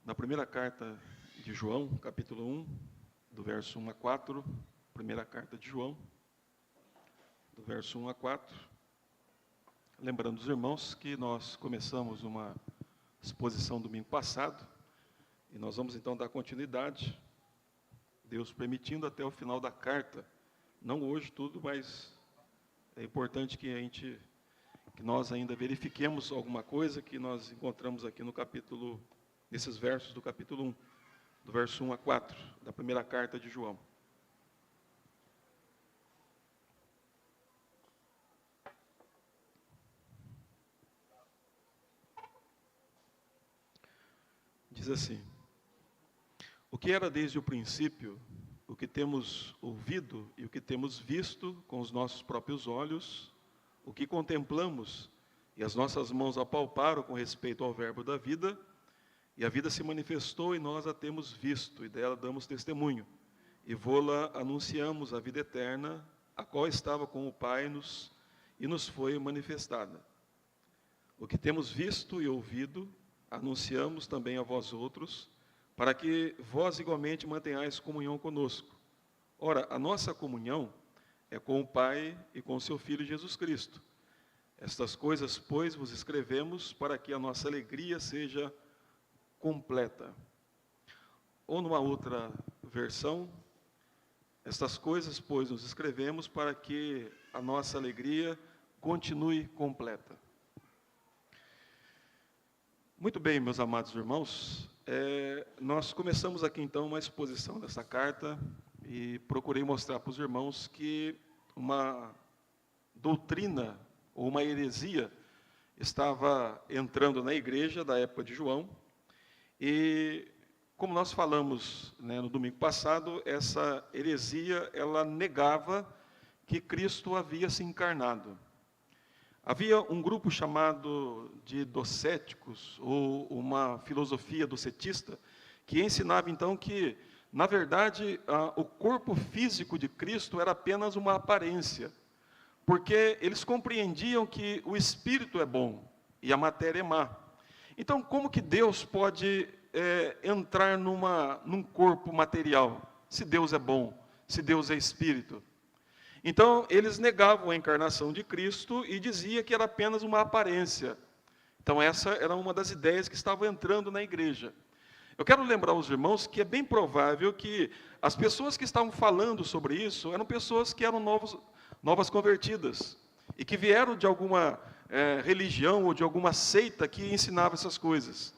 Na primeira carta de João, capítulo 1, do verso 1 a 4, primeira carta de João, do verso 1 a 4, lembrando os irmãos que nós começamos uma exposição domingo passado, e nós vamos então dar continuidade, Deus permitindo até o final da carta, não hoje tudo, mas é importante que nós ainda verifiquemos alguma coisa que nós encontramos aqui no capítulo, nesses versos do capítulo 1, do verso 1 a 4, da primeira carta de João. Diz assim: o que era desde o princípio, o que temos ouvido e o que temos visto com os nossos próprios olhos, o que contemplamos e as nossas mãos apalparam com respeito ao verbo da vida, e a vida se manifestou e nós a temos visto, e dela damos testemunho, e vô-la anunciamos a vida eterna, a qual estava com o Pai e nos foi manifestada. O que temos visto e ouvido, anunciamos também a vós outros, para que vós igualmente mantenhais comunhão conosco. Ora, a nossa comunhão é com o Pai e com o seu Filho Jesus Cristo. Estas coisas, pois, vos escrevemos para que a nossa alegria seja completa. Ou numa outra versão, estas coisas, pois, nos escrevemos para que a nossa alegria continue completa. Muito bem, meus amados irmãos, nós começamos aqui então uma exposição dessa carta e procurei mostrar para os irmãos que uma doutrina ou uma heresia estava entrando na igreja da época de João. E, como nós falamos no domingo passado, essa heresia, ela negava que Cristo havia se encarnado. Havia um grupo chamado de docéticos, ou uma filosofia docetista, que ensinava então que, na verdade, o corpo físico de Cristo era apenas uma aparência, porque eles compreendiam que o espírito é bom e a matéria é má. Então, como que Deus pode entrar num corpo material, se Deus é bom, se Deus é espírito? Então, eles negavam a encarnação de Cristo e diziam que era apenas uma aparência. Então, essa era uma das ideias que estavam entrando na igreja. Eu quero lembrar aos irmãos que é bem provável que as pessoas que estavam falando sobre isso eram pessoas que eram novas convertidas e que vieram de alguma religião ou de alguma seita que ensinava essas coisas.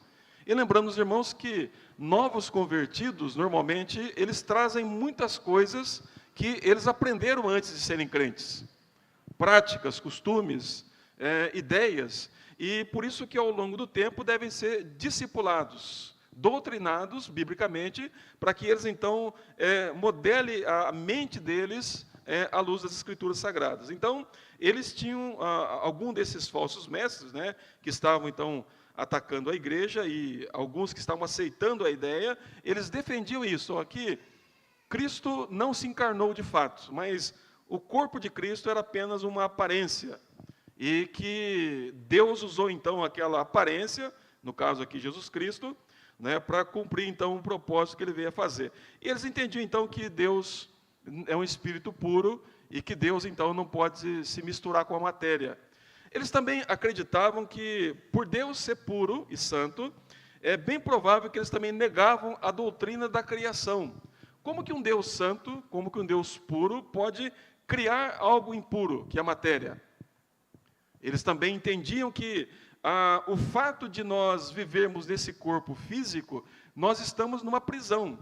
E lembrando os irmãos que novos convertidos, normalmente, eles trazem muitas coisas que eles aprenderam antes de serem crentes. Práticas, costumes, ideias. E por isso que ao longo do tempo devem ser discipulados, doutrinados biblicamente, para que eles então modelem a mente deles à luz das Escrituras Sagradas. Então, eles tinham algum desses falsos mestres, que estavam então atacando a igreja, e alguns que estavam aceitando a ideia, eles defendiam isso, que Cristo não se encarnou de fato, mas o corpo de Cristo era apenas uma aparência, e que Deus usou então aquela aparência, no caso aqui Jesus Cristo, para cumprir então o propósito que ele veio a fazer. E eles entendiam então que Deus é um espírito puro, e que Deus então não pode se misturar com a matéria. Eles também acreditavam que, por Deus ser puro e santo, é bem provável que eles também negavam a doutrina da criação. Como que um Deus santo, como que um Deus puro pode criar algo impuro, que é a matéria? Eles também entendiam que o fato de nós vivermos nesse corpo físico, nós estamos numa prisão.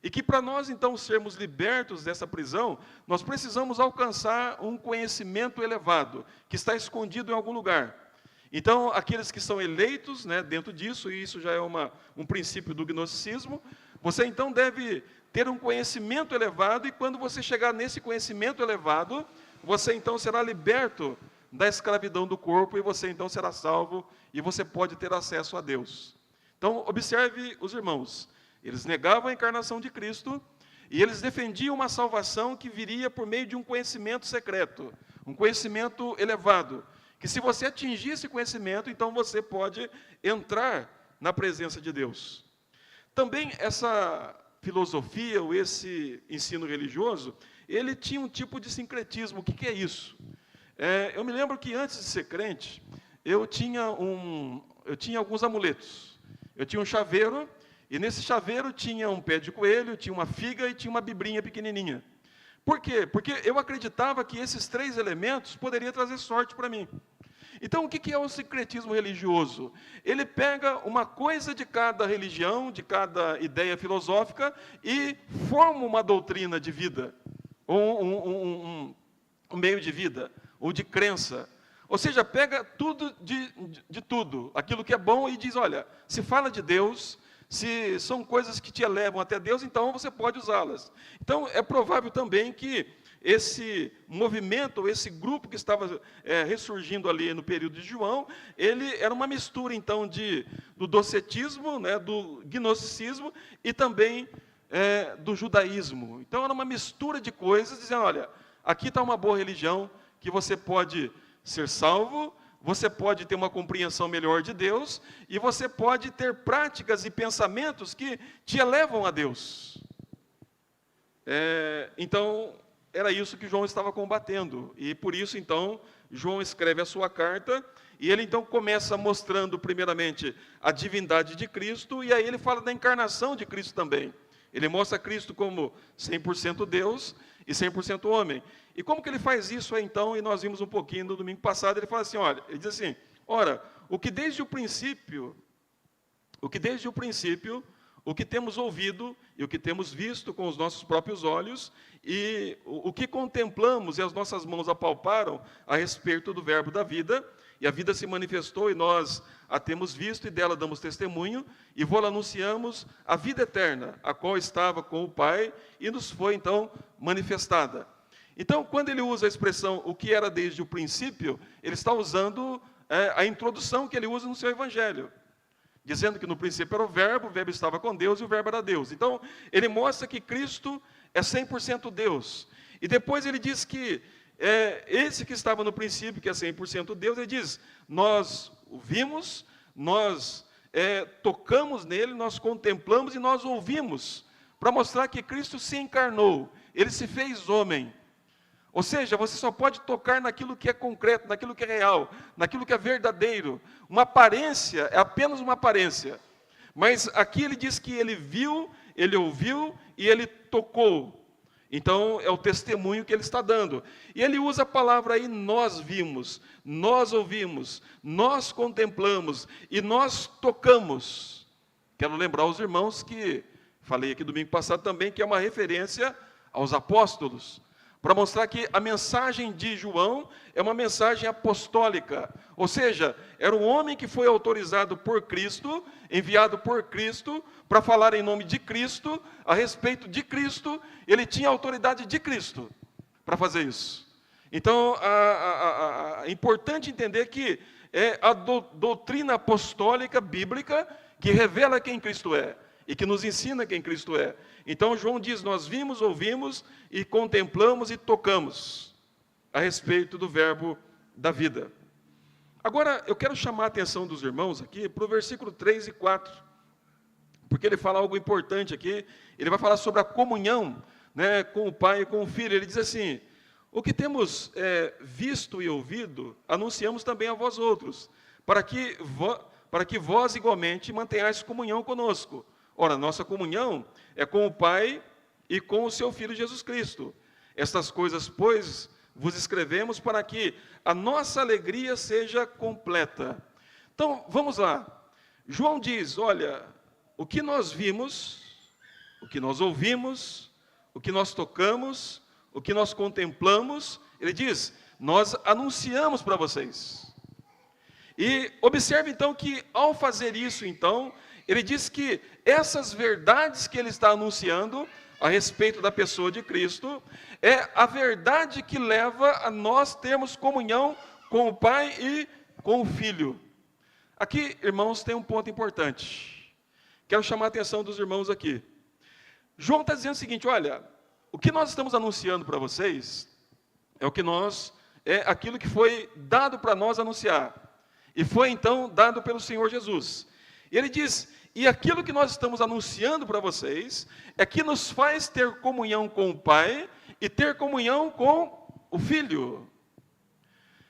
E que para nós, então, sermos libertos dessa prisão, nós precisamos alcançar um conhecimento elevado, que está escondido em algum lugar. Então, aqueles que são eleitos dentro disso, e isso já é um princípio do gnosticismo, você então deve ter um conhecimento elevado, e quando você chegar nesse conhecimento elevado, você então será liberto da escravidão do corpo, e você então será salvo, e você pode ter acesso a Deus. Então, observe os irmãos. Eles negavam a encarnação de Cristo, e eles defendiam uma salvação que viria por meio de um conhecimento secreto, um conhecimento elevado, que se você atingir esse conhecimento, então você pode entrar na presença de Deus. Também essa filosofia, ou esse ensino religioso, ele tinha um tipo de sincretismo. O que é isso? Eu me lembro que antes de ser crente, eu tinha alguns amuletos. Eu tinha um chaveiro, e nesse chaveiro tinha um pé de coelho, tinha uma figa e tinha uma bibrinha pequenininha. Por quê? Porque eu acreditava que esses 3 elementos poderiam trazer sorte para mim. Então, o que é o sincretismo religioso? Ele pega uma coisa de cada religião, de cada ideia filosófica, e forma uma doutrina de vida, ou um meio de vida, ou de crença. Ou seja, pega tudo de tudo, aquilo que é bom, e diz, olha, se fala de Deus, se são coisas que te elevam até Deus, então você pode usá-las. Então, é provável também que esse movimento, esse grupo que estava ressurgindo ali no período de João, ele era uma mistura, então, do docetismo, né, do gnosticismo e também do judaísmo. Então, era uma mistura de coisas, dizendo, olha, aqui está uma boa religião, que você pode ser salvo, você pode ter uma compreensão melhor de Deus, e você pode ter práticas e pensamentos que te elevam a Deus. Então, era isso que João estava combatendo, e por isso, então, João escreve a sua carta, e ele, então, começa mostrando, primeiramente, a divindade de Cristo, e aí ele fala da encarnação de Cristo também. Ele mostra Cristo como 100% Deus e 100% homem. E como que ele faz isso, então, e nós vimos um pouquinho no domingo passado, ele fala assim, olha, ele diz assim, ora, o que desde o princípio, o que temos ouvido e o que temos visto com os nossos próprios olhos, e o que contemplamos e as nossas mãos apalparam a respeito do verbo da vida, e a vida se manifestou e nós a temos visto e dela damos testemunho, e vô-la anunciamos a vida eterna, a qual estava com o Pai e nos foi então manifestada. Então, quando ele usa a expressão o que era desde o princípio, ele está usando a introdução que ele usa no seu evangelho, dizendo que no princípio era o verbo estava com Deus e o verbo era Deus. Então, ele mostra que Cristo é 100% Deus. E depois ele diz que esse que estava no princípio, que é 100% Deus, ele diz, nós o vimos, nós tocamos nele, nós contemplamos e nós ouvimos, para mostrar que Cristo se encarnou, ele se fez homem. Ou seja, você só pode tocar naquilo que é concreto, naquilo que é real, naquilo que é verdadeiro. Uma aparência é apenas uma aparência. Mas aqui ele diz que ele viu, ele ouviu e ele tocou. Então, é o testemunho que ele está dando. E ele usa a palavra aí, nós vimos, nós ouvimos, nós contemplamos e nós tocamos. Quero lembrar aos irmãos que, falei aqui domingo passado também, que é uma referência aos apóstolos, para mostrar que a mensagem de João é uma mensagem apostólica, ou seja, era um homem que foi autorizado por Cristo, enviado por Cristo, para falar em nome de Cristo, a respeito de Cristo, ele tinha a autoridade de Cristo para fazer isso. Então, é importante entender que é a doutrina apostólica bíblica que revela quem Cristo é, e que nos ensina quem Cristo é. Então, João diz, nós vimos, ouvimos, e contemplamos e tocamos a respeito do verbo da vida. Agora, eu quero chamar a atenção dos irmãos aqui para o versículo 3 e 4, porque ele fala algo importante aqui, ele vai falar sobre a comunhão, né, com o Pai e com o Filho. Ele diz assim, o que temos visto e ouvido, anunciamos também a vós outros, para que vós igualmente mantenhais comunhão conosco. Ora, nossa comunhão é com o Pai e com o seu Filho Jesus Cristo. Estas coisas, pois, vos escrevemos para que a nossa alegria seja completa. Então, vamos lá. João diz, olha, o que nós vimos, o que nós ouvimos, o que nós tocamos, o que nós contemplamos, ele diz, nós anunciamos para vocês. E observe então que ao fazer isso, então, ele diz que essas verdades que ele está anunciando a respeito da pessoa de Cristo é a verdade que leva a nós termos comunhão com o Pai e com o Filho. Aqui, irmãos, tem um ponto importante. Quero chamar a atenção dos irmãos aqui. João está dizendo o seguinte, olha, o que nós estamos anunciando para vocês é aquilo que foi dado para nós anunciar. E foi então dado pelo Senhor Jesus. E ele diz, e aquilo que nós estamos anunciando para vocês é que nos faz ter comunhão com o Pai e ter comunhão com o Filho.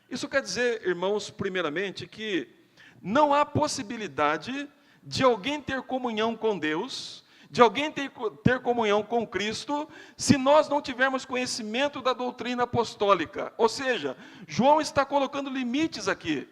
Isso quer dizer, irmãos, primeiramente, que não há possibilidade de alguém ter comunhão com Deus, de alguém ter comunhão com Cristo, se nós não tivermos conhecimento da doutrina apostólica. Ou seja, João está colocando limites aqui.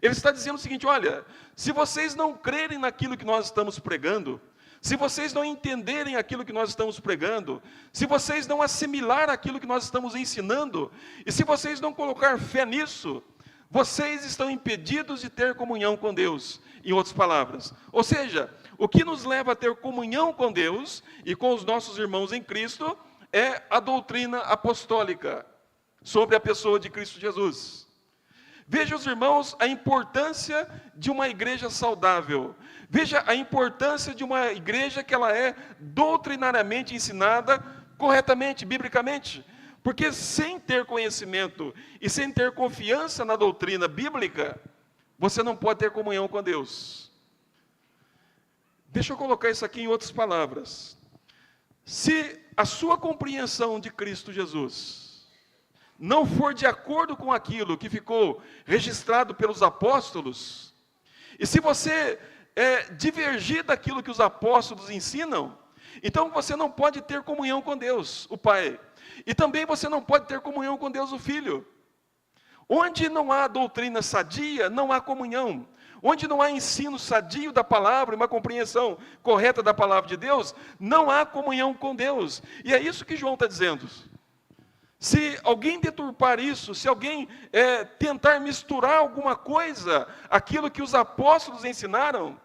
Ele está dizendo o seguinte: olha, se vocês não crerem naquilo que nós estamos pregando, se vocês não entenderem aquilo que nós estamos pregando, se vocês não assimilar aquilo que nós estamos ensinando, e se vocês não colocar fé nisso, vocês estão impedidos de ter comunhão com Deus, em outras palavras. Ou seja, o que nos leva a ter comunhão com Deus e com os nossos irmãos em Cristo é a doutrina apostólica sobre a pessoa de Cristo Jesus. Veja, os irmãos, a importância de uma igreja saudável. Veja a importância de uma igreja que ela é doutrinariamente ensinada corretamente, biblicamente. Porque sem ter conhecimento e sem ter confiança na doutrina bíblica, você não pode ter comunhão com Deus. Deixa eu colocar isso aqui em outras palavras. Se a sua compreensão de Cristo Jesus não for de acordo com aquilo que ficou registrado pelos apóstolos, e se você divergir daquilo que os apóstolos ensinam, então você não pode ter comunhão com Deus, o Pai. E também você não pode ter comunhão com Deus, o Filho. Onde não há doutrina sadia, não há comunhão. Onde não há ensino sadio da palavra, uma compreensão correta da palavra de Deus, não há comunhão com Deus. E é isso que João está dizendo. Se alguém deturpar isso, se alguém tentar misturar alguma coisa, aquilo que os apóstolos ensinaram,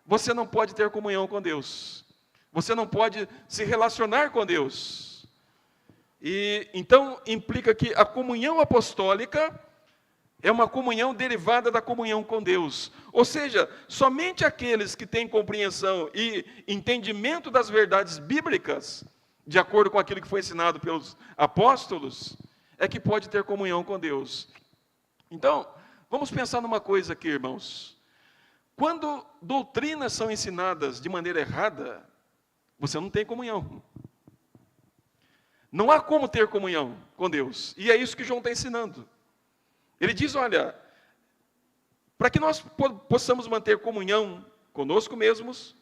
você não pode ter comunhão com Deus. Você não pode se relacionar com Deus. E então implica que a comunhão apostólica é uma comunhão derivada da comunhão com Deus. Ou seja, somente aqueles que têm compreensão e entendimento das verdades bíblicas, de acordo com aquilo que foi ensinado pelos apóstolos, é que pode ter comunhão com Deus. Então, vamos pensar numa coisa aqui, irmãos. Quando doutrinas são ensinadas de maneira errada, você não tem comunhão. Não há como ter comunhão com Deus. E é isso que João está ensinando. Ele diz, olha, para que nós possamos manter comunhão conosco mesmos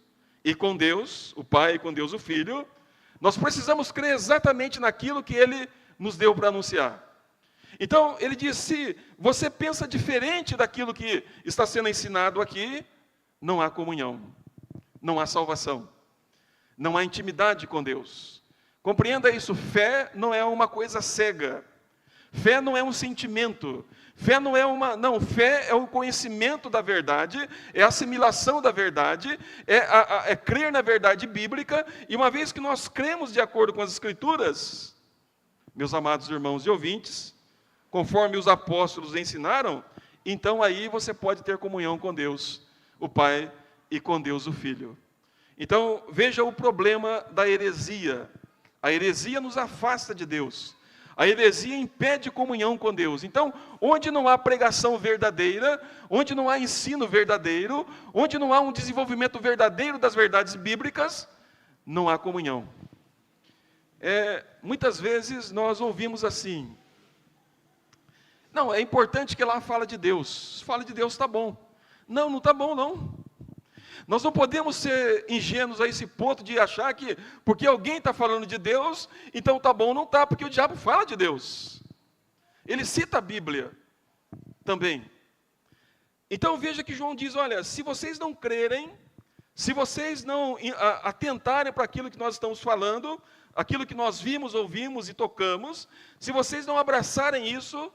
e com Deus, o Pai, e com Deus, o Filho, nós precisamos crer exatamente naquilo que Ele nos deu para anunciar. Então, ele diz, se você pensa diferente daquilo que está sendo ensinado aqui, não há comunhão, não há salvação, não há intimidade com Deus. Compreenda isso, fé não é uma coisa cega, fé não é um sentimento, fé não é fé é o conhecimento da verdade, é a assimilação da verdade, é crer na verdade bíblica, e uma vez que nós cremos de acordo com as Escrituras, meus amados irmãos e ouvintes, conforme os apóstolos ensinaram, então aí você pode ter comunhão com Deus, o Pai, e com Deus, o Filho. Então, veja o problema da heresia. A heresia nos afasta de Deus. A heresia impede comunhão com Deus. Então, onde não há pregação verdadeira, onde não há ensino verdadeiro, onde não há um desenvolvimento verdadeiro das verdades bíblicas, não há comunhão. Muitas vezes nós ouvimos assim, não, é importante que lá fala de Deus. Fala de Deus, está bom. Não, não está bom, não. Nós não podemos ser ingênuos a esse ponto de achar que, porque alguém está falando de Deus, então está bom, não está, porque o diabo fala de Deus. Ele cita a Bíblia também. Então veja que João diz, olha, se vocês não crerem, se vocês não atentarem para aquilo que nós estamos falando, aquilo que nós vimos, ouvimos e tocamos, se vocês não abraçarem isso,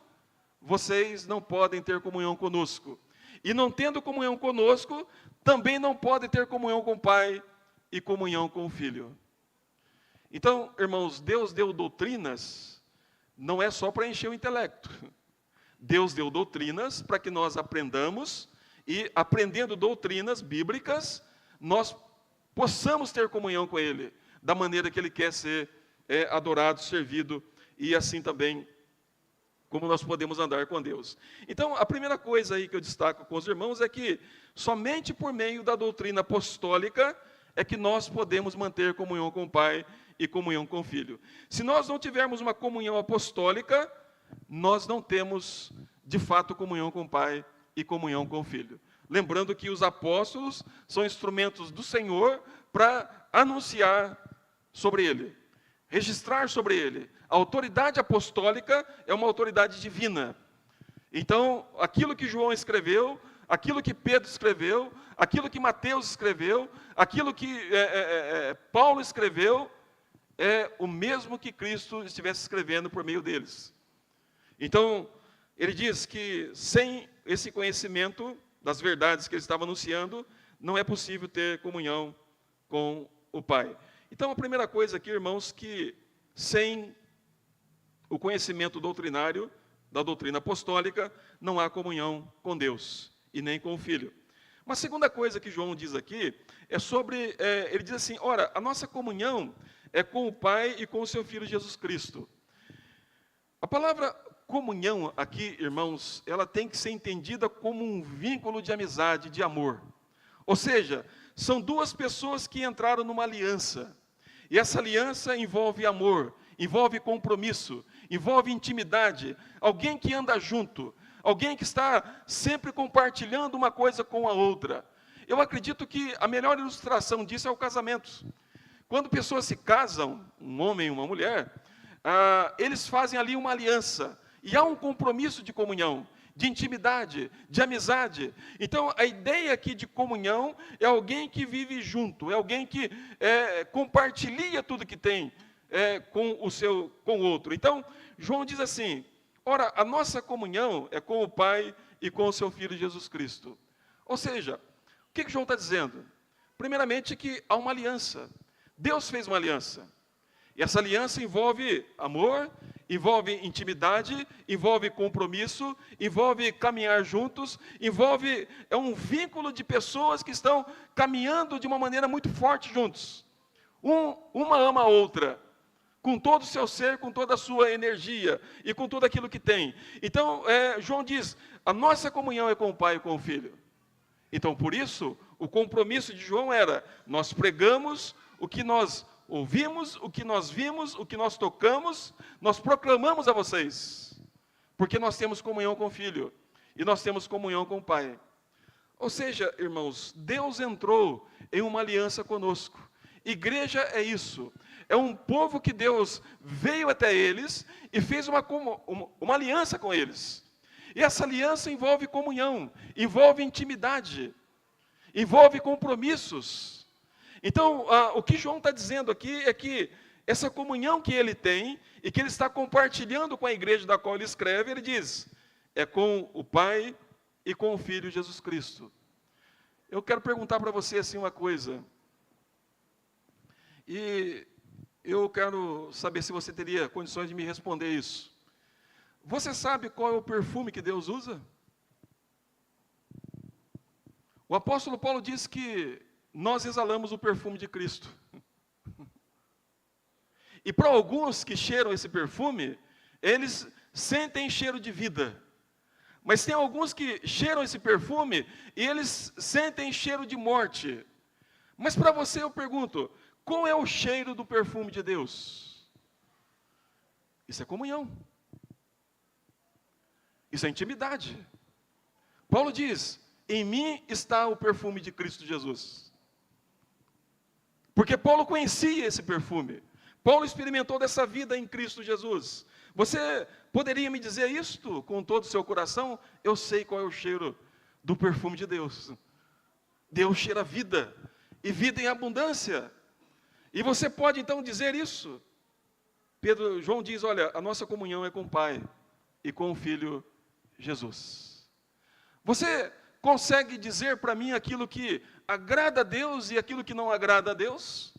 vocês não podem ter comunhão conosco. E não tendo comunhão conosco, também não podem ter comunhão com o Pai e comunhão com o Filho. Então, irmãos, Deus deu doutrinas, não é só para encher o intelecto. Deus deu doutrinas para que nós aprendamos, e aprendendo doutrinas bíblicas, nós possamos ter comunhão com Ele, da maneira que Ele quer ser adorado, servido, e assim também como nós podemos andar com Deus. Então, a primeira coisa aí que eu destaco com os irmãos é que somente por meio da doutrina apostólica é que nós podemos manter comunhão com o Pai e comunhão com o Filho. Se nós não tivermos uma comunhão apostólica, nós não temos, de fato, comunhão com o Pai e comunhão com o Filho. Lembrando que os apóstolos são instrumentos do Senhor para anunciar sobre Ele, registrar sobre Ele. A autoridade apostólica é uma autoridade divina. Então, aquilo que João escreveu, aquilo que Pedro escreveu, aquilo que Mateus escreveu, aquilo que Paulo escreveu, é o mesmo que Cristo estivesse escrevendo por meio deles. Então, ele diz que sem esse conhecimento das verdades que ele estava anunciando, não é possível ter comunhão com o Pai. Então, a primeira coisa aqui, irmãos, que sem o conhecimento doutrinário, da doutrina apostólica, não há comunhão com Deus e nem com o Filho. Uma segunda coisa que João diz aqui é sobre, ele diz assim, ora, a nossa comunhão é com o Pai e com o seu Filho Jesus Cristo. A palavra comunhão aqui, irmãos, ela tem que ser entendida como um vínculo de amizade, de amor. Ou seja, são duas pessoas que entraram numa aliança. E essa aliança envolve amor, envolve compromisso, envolve intimidade. Alguém que anda junto, alguém que está sempre compartilhando uma coisa com a outra. Eu acredito que a melhor ilustração disso é o casamento. Quando pessoas se casam, um homem e uma mulher, eles fazem ali uma aliança. E há um compromisso de comunhão, de intimidade, de amizade. Então, a ideia aqui de comunhão é alguém que vive junto, é alguém que compartilha tudo que tem com o outro. Então, João diz assim, ora, a nossa comunhão é com o Pai e com o seu Filho Jesus Cristo. Ou seja, o que João está dizendo? Primeiramente que há uma aliança. Deus fez uma aliança. E essa aliança envolve amor, envolve intimidade, envolve compromisso, envolve caminhar juntos, envolve um vínculo de pessoas que estão caminhando de uma maneira muito forte juntos. Uma ama a outra, com todo o seu ser, com toda a sua energia e com tudo aquilo que tem. Então, João diz, a nossa comunhão é com o Pai e com o Filho. Então, por isso, o compromisso de João era, nós pregamos o que nós ouvimos, o que nós vimos, o que nós tocamos, nós proclamamos a vocês, porque nós temos comunhão com o Filho, e nós temos comunhão com o Pai. Ou seja, irmãos, Deus entrou em uma aliança conosco. Igreja é isso, é um povo que Deus veio até eles e fez uma aliança com eles. E essa aliança envolve comunhão, envolve intimidade, envolve compromissos. Então, o que João está dizendo aqui é que essa comunhão que ele tem e que ele está compartilhando com a igreja da qual ele escreve, ele diz, é com o Pai e com o Filho Jesus Cristo. Eu quero perguntar para você assim uma coisa, e eu quero saber se você teria condições de me responder isso. Você sabe qual é o perfume que Deus usa? O apóstolo Paulo diz que nós exalamos o perfume de Cristo. E para alguns que cheiram esse perfume, eles sentem cheiro de vida. Mas tem alguns que cheiram esse perfume e eles sentem cheiro de morte. Mas para você eu pergunto, qual é o cheiro do perfume de Deus? Isso é comunhão. Isso é intimidade. Paulo diz, em mim está o perfume de Cristo Jesus. Porque Paulo conhecia esse perfume. Paulo experimentou dessa vida em Cristo Jesus. Você poderia me dizer isto com todo o seu coração? Eu sei qual é o cheiro do perfume de Deus. Deus cheira vida, e vida em abundância. E você pode então dizer isso? João diz, olha, a nossa comunhão é com o Pai e com o Filho Jesus. Você consegue dizer para mim aquilo que agrada a Deus e aquilo que não agrada a Deus?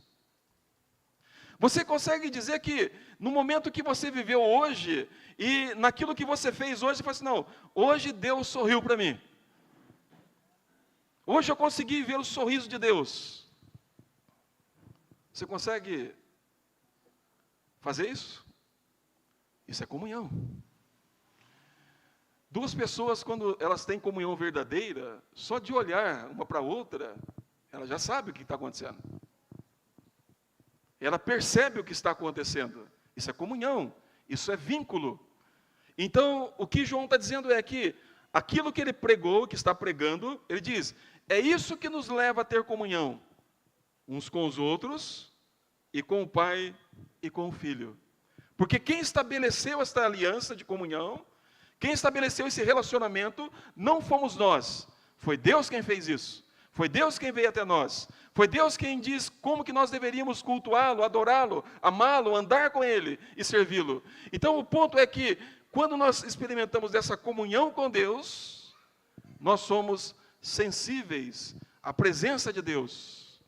Você consegue dizer que no momento que você viveu hoje e naquilo que você fez hoje, você fala assim, não, hoje Deus sorriu para mim. Hoje eu consegui ver o sorriso de Deus. Você consegue fazer isso? Isso é comunhão. Duas pessoas, quando elas têm comunhão verdadeira, só de olhar uma para a outra, ela já sabe o que está acontecendo. Ela percebe o que está acontecendo. Isso é comunhão, isso é vínculo. Então, o que João está dizendo é que aquilo que ele pregou, que está pregando, ele diz, é isso que nos leva a ter comunhão, uns com os outros, e com o Pai e com o Filho. Porque quem estabeleceu esta aliança de comunhão, quem estabeleceu esse relacionamento, não fomos nós. Foi Deus quem fez isso. Foi Deus quem veio até nós. Foi Deus quem diz como que nós deveríamos cultuá-lo, adorá-lo, amá-lo, andar com ele e servi-lo. Então o ponto é que, quando nós experimentamos essa comunhão com Deus, nós somos sensíveis à presença de Deus.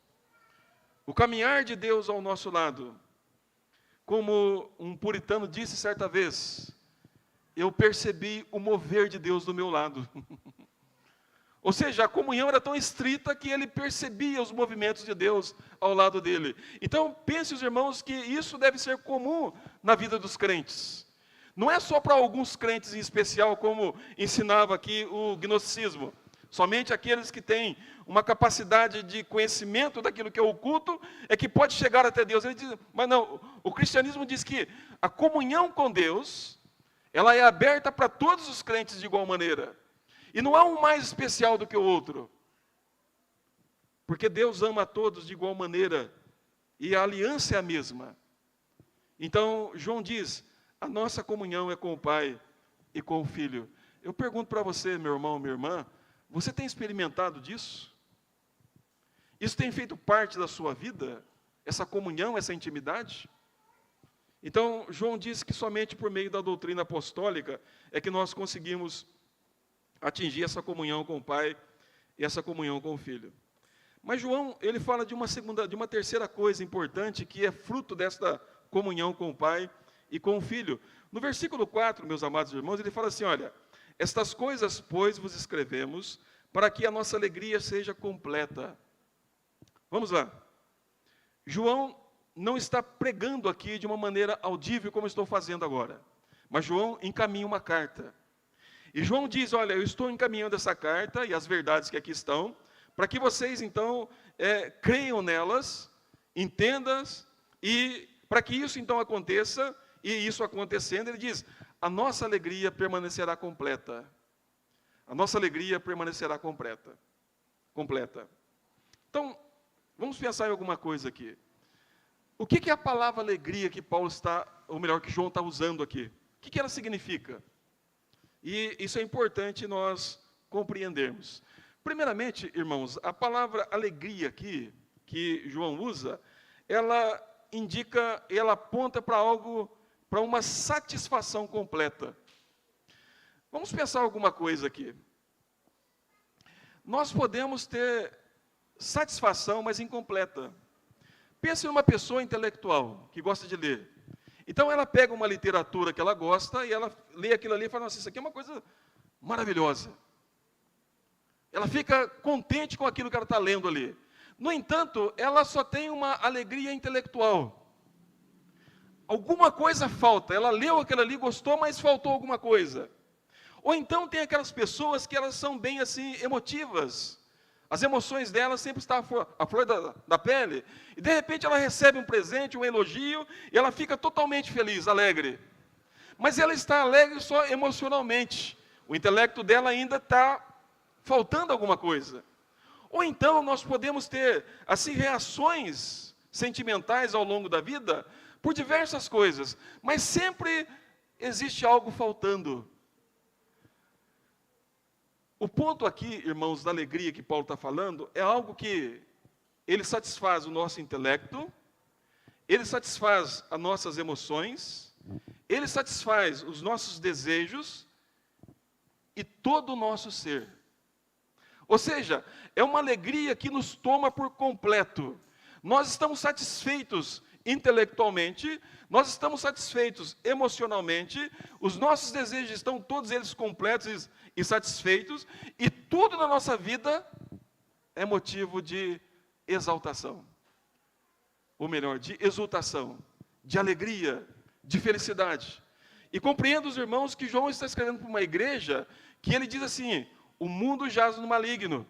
O caminhar de Deus ao nosso lado. Como um puritano disse certa vez, eu percebi o mover de Deus do meu lado. Ou seja, a comunhão era tão estrita que ele percebia os movimentos de Deus ao lado dele. Então, pense, os irmãos, que isso deve ser comum na vida dos crentes. Não é só para alguns crentes em especial, como ensinava aqui o gnosticismo. Somente aqueles que têm uma capacidade de conhecimento daquilo que é oculto é que pode chegar até Deus. Ele diz, mas não, o cristianismo diz que a comunhão com Deus, ela é aberta para todos os crentes de igual maneira. E não há um mais especial do que o outro. Porque Deus ama a todos de igual maneira. E a aliança é a mesma. Então, João diz, a nossa comunhão é com o Pai e com o Filho. Eu pergunto para você, meu irmão, minha irmã, você tem experimentado disso? Isso tem feito parte da sua vida? Essa comunhão, essa intimidade? Então, João diz que somente por meio da doutrina apostólica é que nós conseguimos atingir essa comunhão com o Pai e essa comunhão com o Filho. Mas João, ele fala de uma terceira coisa importante, que é fruto desta comunhão com o Pai e com o Filho. No versículo 4, meus amados irmãos, ele fala assim, olha, estas coisas, pois, vos escrevemos, para que a nossa alegria seja completa. Vamos lá. João não está pregando aqui de uma maneira audível, como estou fazendo agora. Mas João encaminha uma carta. E João diz, olha, eu estou encaminhando essa carta e as verdades que aqui estão, para que vocês, então, creiam nelas, entendam, e para que isso, então, aconteça, e isso acontecendo, ele diz, a nossa alegria permanecerá completa. A nossa alegria permanecerá completa. Então, vamos pensar em alguma coisa aqui. O que é a palavra alegria que Paulo está, ou melhor, que João está usando aqui? O que ela significa? E isso é importante nós compreendermos. Primeiramente, irmãos, a palavra alegria aqui, que João usa, ela indica, ela aponta para algo, para uma satisfação completa. Vamos pensar alguma coisa aqui. Nós podemos ter satisfação, mas incompleta. Pense numa pessoa intelectual, que gosta de ler. Então ela pega uma literatura que ela gosta, e ela lê aquilo ali e fala, nossa, isso aqui é uma coisa maravilhosa. Ela fica contente com aquilo que ela está lendo ali. No entanto, ela só tem uma alegria intelectual. Alguma coisa falta. Ela leu aquilo ali, gostou, mas faltou alguma coisa. Ou então tem aquelas pessoas que elas são bem assim, emotivas. As emoções dela sempre estão à flor da pele. E de repente ela recebe um presente, um elogio, e ela fica totalmente feliz, alegre. Mas ela está alegre só emocionalmente. O intelecto dela ainda está faltando alguma coisa. Ou então nós podemos ter assim reações sentimentais ao longo da vida por diversas coisas, mas sempre existe algo faltando. O ponto aqui, irmãos, da alegria que Paulo está falando, é algo que ele satisfaz o nosso intelecto, ele satisfaz as nossas emoções, ele satisfaz os nossos desejos e todo o nosso ser. Ou seja, é uma alegria que nos toma por completo. Nós estamos satisfeitos intelectualmente, nós estamos satisfeitos emocionalmente, os nossos desejos estão todos eles completos e satisfeitos, e tudo na nossa vida é motivo de exaltação. Ou melhor, de exultação, de alegria, de felicidade. E compreendo os irmãos que João está escrevendo para uma igreja que ele diz assim, o mundo jaz no maligno.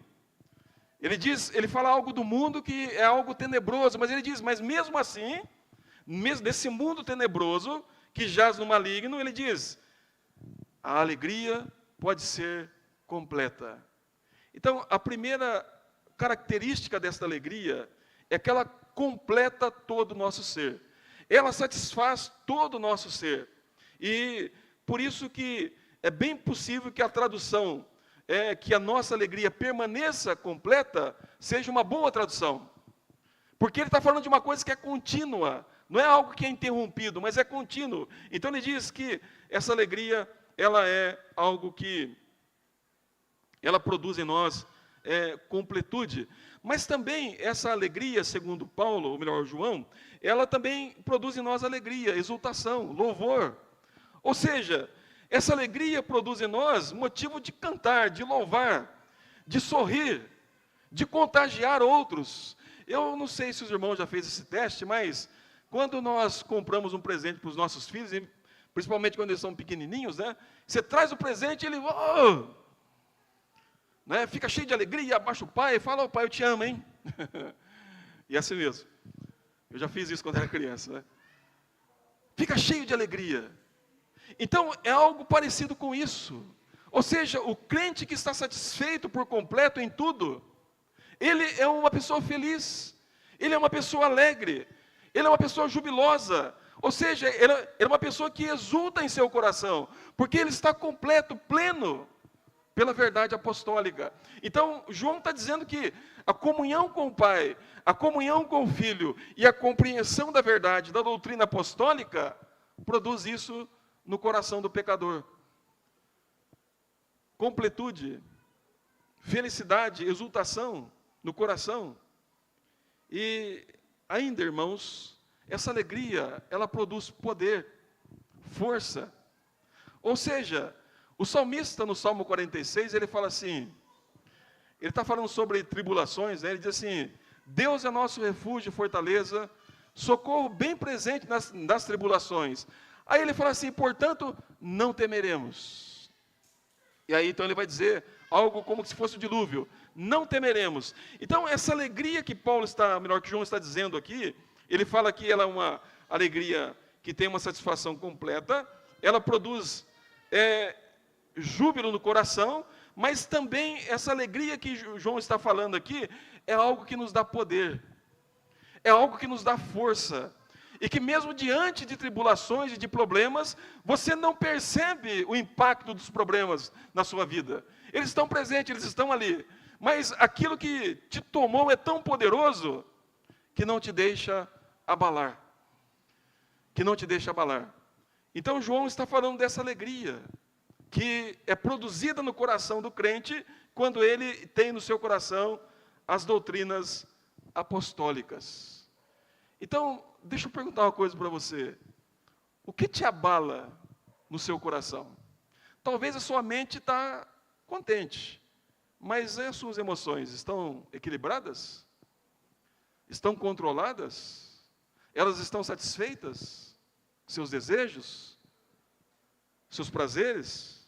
Ele fala algo do mundo que é algo tenebroso, mas ele diz, mas mesmo assim, mesmo nesse mundo tenebroso que jaz no maligno, ele diz, a alegria pode ser completa. Então, a primeira característica desta alegria é que ela completa todo o nosso ser. Ela satisfaz todo o nosso ser. E por isso que é bem possível que a tradução que a nossa alegria permaneça completa seja uma boa tradução. Porque ele está falando de uma coisa que é contínua, não é algo que é interrompido, mas é contínuo. Então ele diz que essa alegria, ela é algo que ela produz em nós completude. Mas também essa alegria, segundo Paulo, ou melhor, João, ela também produz em nós alegria, exultação, louvor. Ou seja, essa alegria produz em nós motivo de cantar, de louvar, de sorrir, de contagiar outros. Eu não sei se os irmãos já fez esse teste, mas quando nós compramos um presente para os nossos filhos, principalmente quando eles são pequenininhos, né? Você traz o presente e ele né, fica cheio de alegria, abaixa o pai e fala, pai, eu te amo, hein? E é assim mesmo. Eu já fiz isso quando era criança, né? Fica cheio de alegria. Então, é algo parecido com isso. Ou seja, o crente que está satisfeito por completo em tudo, ele é uma pessoa feliz, ele é uma pessoa alegre, ele é uma pessoa jubilosa. Ou seja, ele é uma pessoa que exulta em seu coração, porque ele está completo, pleno, pela verdade apostólica. Então, João está dizendo que a comunhão com o Pai, a comunhão com o Filho e a compreensão da verdade, da doutrina apostólica, produz isso no coração do pecador. Completude, felicidade, exultação no coração. E ainda, irmãos, essa alegria, ela produz poder, força. Ou seja, o salmista, no Salmo 46, ele fala assim, ele está falando sobre tribulações, né? Ele diz assim, Deus é nosso refúgio e fortaleza, socorro bem presente nas tribulações. Aí ele fala assim, portanto, não temeremos. E aí então ele vai dizer algo como se fosse o dilúvio, não temeremos. Então essa alegria que que João está dizendo aqui, ele fala que ela é uma alegria que tem uma satisfação completa, ela produz júbilo no coração, mas também essa alegria que João está falando aqui é algo que nos dá poder, é algo que nos dá força, e que mesmo diante de tribulações e de problemas, você não percebe o impacto dos problemas na sua vida. Eles estão presentes, eles estão ali, mas aquilo que te tomou é tão poderoso que não te deixa abalar, que não te deixa abalar. Então João está falando dessa alegria, que é produzida no coração do crente, quando ele tem no seu coração as doutrinas apostólicas. Então, deixa eu perguntar uma coisa para você. O que te abala no seu coração? Talvez a sua mente está contente, mas as suas emoções estão equilibradas? Estão controladas? Elas estão satisfeitas? Seus desejos? Seus prazeres?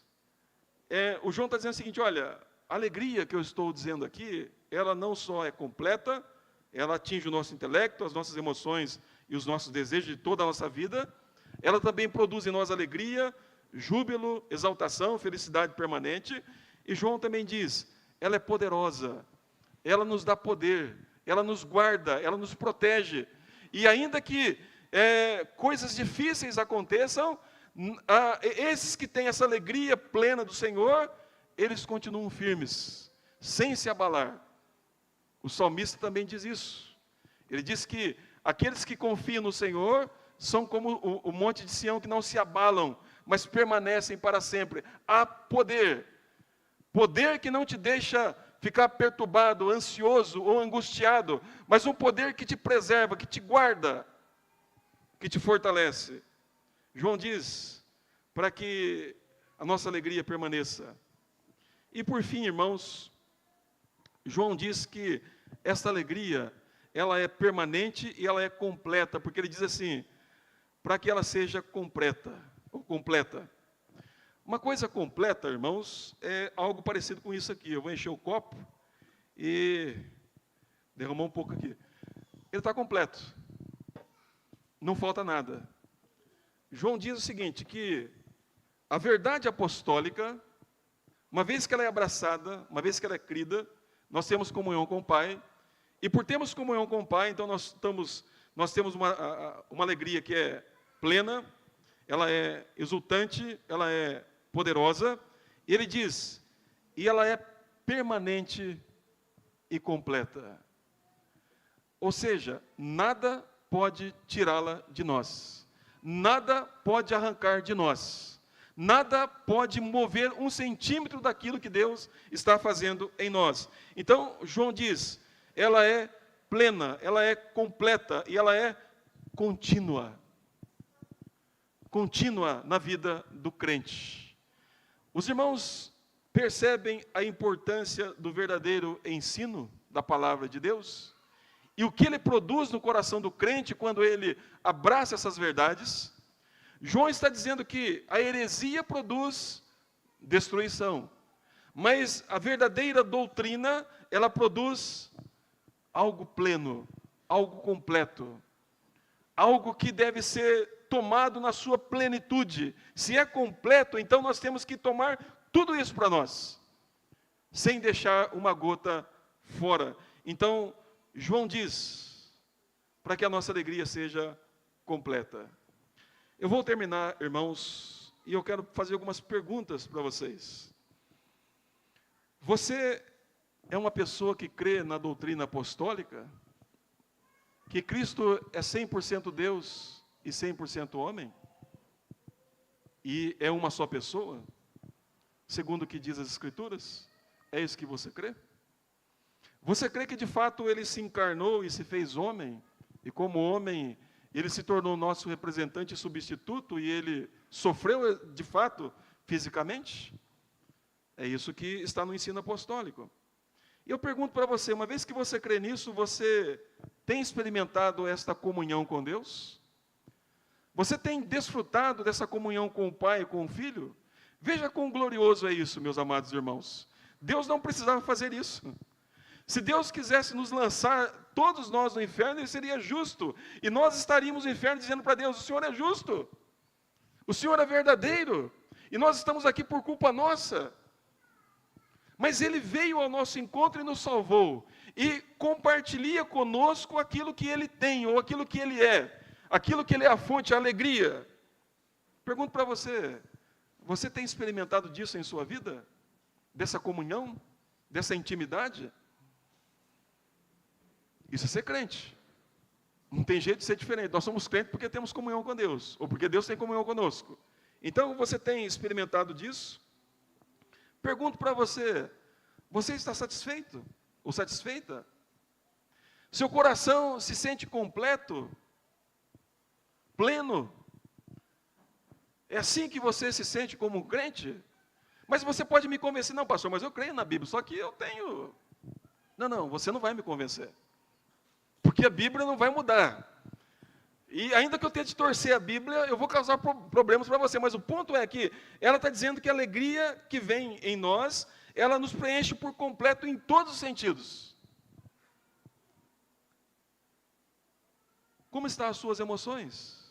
O João está dizendo o seguinte, olha, a alegria que eu estou dizendo aqui, ela não só é completa, ela atinge o nosso intelecto, as nossas emoções e os nossos desejos de toda a nossa vida, ela também produz em nós alegria, júbilo, exaltação, felicidade permanente, e João também diz, ela é poderosa, ela nos dá poder, ela nos guarda, ela nos protege, e ainda que coisas difíceis aconteçam, esses que têm essa alegria plena do Senhor, eles continuam firmes, sem se abalar. O salmista também diz isso. Ele diz que aqueles que confiam no Senhor são como o monte de Sião, que não se abalam, mas permanecem para sempre. Há poder, poder que não te deixa ficar perturbado, ansioso ou angustiado, mas um poder que te preserva, que te guarda, que te fortalece. João diz, para que a nossa alegria permaneça. E por fim, irmãos, João diz que esta alegria, ela é permanente e ela é completa, porque ele diz assim, para que ela seja completa. ou completa. Uma coisa completa, irmãos, é algo parecido com isso aqui. Eu vou encher o copo e derramar um pouco aqui. Ele está completo. Não falta nada. João diz o seguinte, que a verdade apostólica, uma vez que ela é abraçada, uma vez que ela é crida, nós temos comunhão com o Pai. E por termos comunhão com o Pai, então nós temos uma alegria que é plena, ela é exultante, ela é poderosa. E ele diz, e ela é permanente e completa. Ou seja, nada pode tirá-la de nós. Nada pode arrancar de nós. Nada pode mover 1 centímetro daquilo que Deus está fazendo em nós. Então, João diz, ela é plena, ela é completa e ela é contínua. Contínua na vida do crente. Os irmãos percebem a importância do verdadeiro ensino da palavra de Deus? E o que ele produz no coração do crente quando ele abraça essas verdades? João está dizendo que a heresia produz destruição, mas a verdadeira doutrina, ela produz algo pleno, algo completo, algo que deve ser tomado na sua plenitude. Se é completo, então nós temos que tomar tudo isso para nós, sem deixar uma gota fora. Então, João diz, para que a nossa alegria seja completa. Eu vou terminar, irmãos, e eu quero fazer algumas perguntas para vocês. Você é uma pessoa que crê na doutrina apostólica? Que Cristo é 100% Deus e 100% homem? E é uma só pessoa? Segundo o que diz as Escrituras? É isso que você crê? Você crê que de fato ele se encarnou e se fez homem? E como homem, ele se tornou nosso representante e substituto e ele sofreu de fato fisicamente? É isso que está no ensino apostólico. E eu pergunto para você, uma vez que você crê nisso, você tem experimentado esta comunhão com Deus? Você tem desfrutado dessa comunhão com o Pai e com o Filho? Veja quão glorioso é isso, meus amados irmãos. Deus não precisava fazer isso. Se Deus quisesse nos lançar, todos nós, no inferno, Ele seria justo. E nós estaríamos no inferno dizendo para Deus, o Senhor é justo. O Senhor é verdadeiro. E nós estamos aqui por culpa nossa. Mas Ele veio ao nosso encontro e nos salvou. E compartilha conosco aquilo que Ele tem, ou aquilo que Ele é. Aquilo que Ele é a fonte, a alegria. Pergunto para você, você tem experimentado disso em sua vida? Dessa comunhão? Dessa intimidade? Isso é ser crente. Não tem jeito de ser diferente. Nós somos crentes porque temos comunhão com Deus, ou porque Deus tem comunhão conosco. Então, você tem experimentado disso? Pergunto para você, você está satisfeito ou satisfeita? Seu coração se sente completo? Pleno? É assim que você se sente como um crente? Mas você pode me convencer, não, pastor, mas eu creio na Bíblia, só que eu tenho... Não, você não vai me convencer. Porque a Bíblia não vai mudar. E ainda que eu tente torcer a Bíblia, eu vou causar problemas para você. Mas o ponto é que ela está dizendo que a alegria que vem em nós, ela nos preenche por completo em todos os sentidos. Como estão as suas emoções?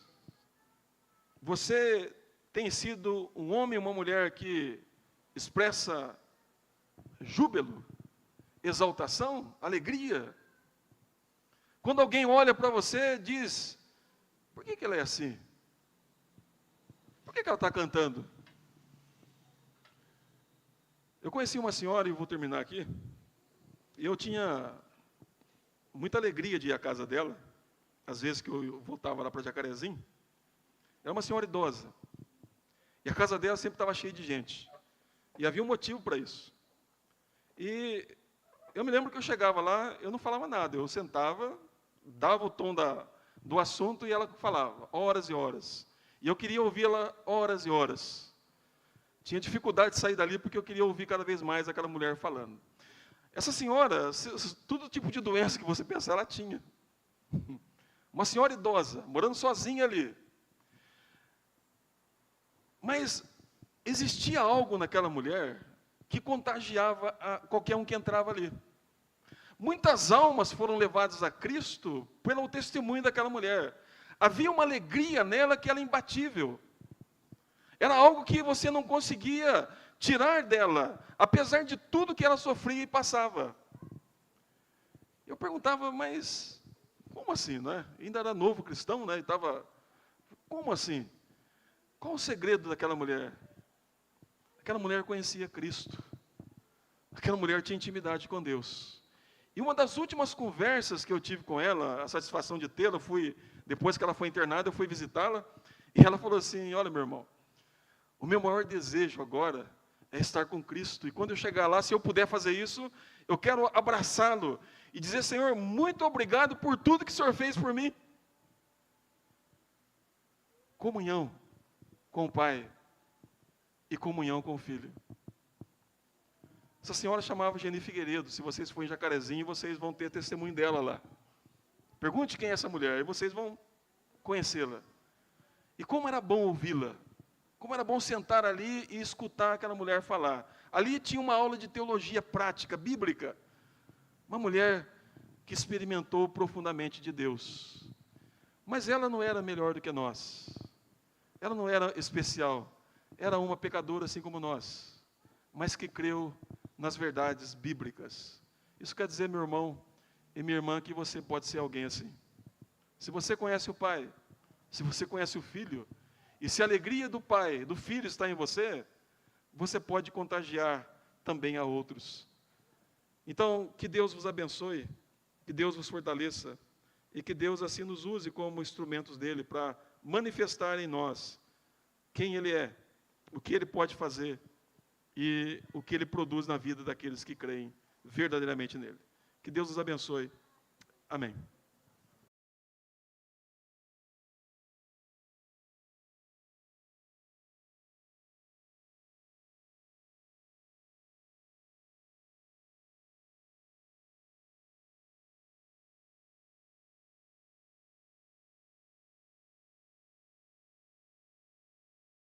Você tem sido um homem ou uma mulher que expressa júbilo, exaltação, alegria? Quando alguém olha para você, diz, por que ela é assim? Por que ela está cantando? Eu conheci uma senhora, e vou terminar aqui, e eu tinha muita alegria de ir à casa dela, às vezes que eu voltava lá para Jacarezinho. Era uma senhora idosa, e a casa dela sempre estava cheia de gente, e havia um motivo para isso. E eu me lembro que eu chegava lá, eu não falava nada, eu sentava, dava o tom do assunto e ela falava, horas e horas. E eu queria ouvi-la horas e horas. Tinha dificuldade de sair dali porque eu queria ouvir cada vez mais aquela mulher falando. Essa senhora, todo tipo de doença que você pensar, ela tinha. Uma senhora idosa, morando sozinha ali. Mas existia algo naquela mulher que contagiava a qualquer um que entrava ali. Muitas almas foram levadas a Cristo pelo testemunho daquela mulher. Havia uma alegria nela que era imbatível. Era algo que você não conseguia tirar dela, apesar de tudo que ela sofria e passava. Eu perguntava, mas como assim, né? Ainda era novo cristão, né? E estava, como assim? Qual o segredo daquela mulher? Aquela mulher conhecia Cristo. Aquela mulher tinha intimidade com Deus. E uma das últimas conversas que eu tive com ela, a satisfação de tê-la, depois que ela foi internada, eu fui visitá-la, e ela falou assim, olha, meu irmão, o meu maior desejo agora é estar com Cristo, e quando eu chegar lá, se eu puder fazer isso, eu quero abraçá-lo, e dizer, Senhor, muito obrigado por tudo que o Senhor fez por mim. Comunhão com o Pai, e comunhão com o Filho. Essa senhora chamava Geni Figueiredo. Se vocês forem em Jacarezinho, vocês vão ter testemunho dela lá. Pergunte quem é essa mulher, e vocês vão conhecê-la. E como era bom ouvi-la. Como era bom sentar ali e escutar aquela mulher falar. Ali tinha uma aula de teologia prática, bíblica. Uma mulher que experimentou profundamente de Deus. Mas ela não era melhor do que nós. Ela não era especial. Era uma pecadora assim como nós. Mas que creu nas verdades bíblicas. Isso quer dizer, meu irmão e minha irmã, que você pode ser alguém assim. Se você conhece o Pai, se você conhece o Filho, e se a alegria do Pai, do Filho está em você, você pode contagiar também a outros. Então, que Deus vos abençoe, que Deus vos fortaleça, e que Deus assim nos use como instrumentos dele para manifestar em nós quem Ele é, o que Ele pode fazer, e o que Ele produz na vida daqueles que creem verdadeiramente nele. Que Deus os abençoe. Amém.